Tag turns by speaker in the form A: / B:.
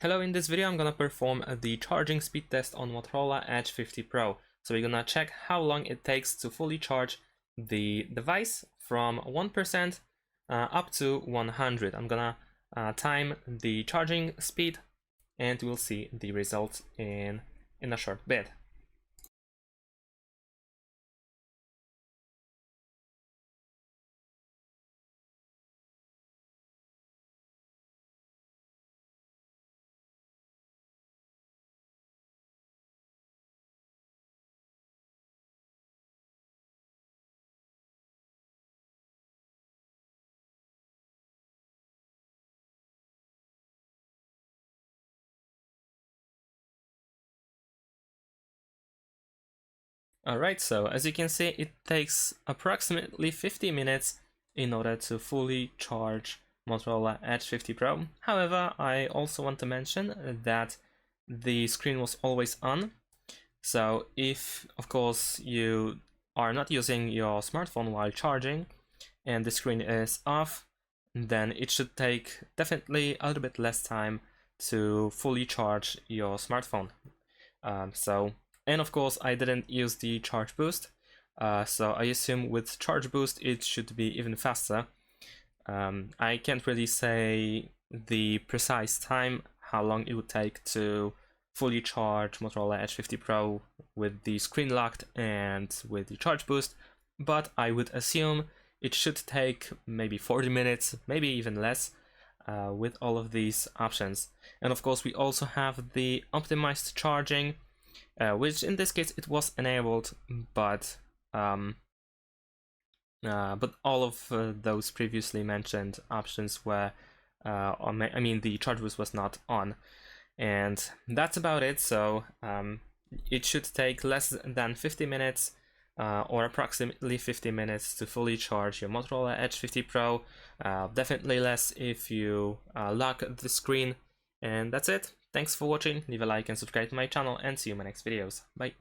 A: Hello, in this video I'm gonna perform the charging speed test on Motorola Edge 50 Pro. So we're gonna check how long it takes to fully charge the device from 1% up to 100. I'm gonna time the charging speed and we'll see the results in a short bit. Alright, so as you can see, it takes approximately 50 minutes in order to fully charge Motorola Edge 50 Pro. However, I also want to mention that the screen was always on. So if, of course, you are not using your smartphone while charging and the screen is off, then it should take definitely a little bit less time to fully charge your smartphone. And of course, I didn't use the charge boost, so I assume with charge boost it should be even faster. I can't really say the precise time, how long it would take to fully charge Motorola Edge 50 Pro with the screen locked and with the charge boost, but I would assume it should take maybe 40 minutes, maybe even less, with all of these options. And of course, we also have the optimized charging, which in this case it was enabled, but all of those previously mentioned options were the charge boost was not on, and that's about it. So it should take less than 50 minutes or approximately 50 minutes to fully charge your Motorola Edge 50 Pro. Definitely less if you lock the screen. And that's it. Thanks for watching, leave a like and subscribe to my channel, and see you in my next videos. Bye!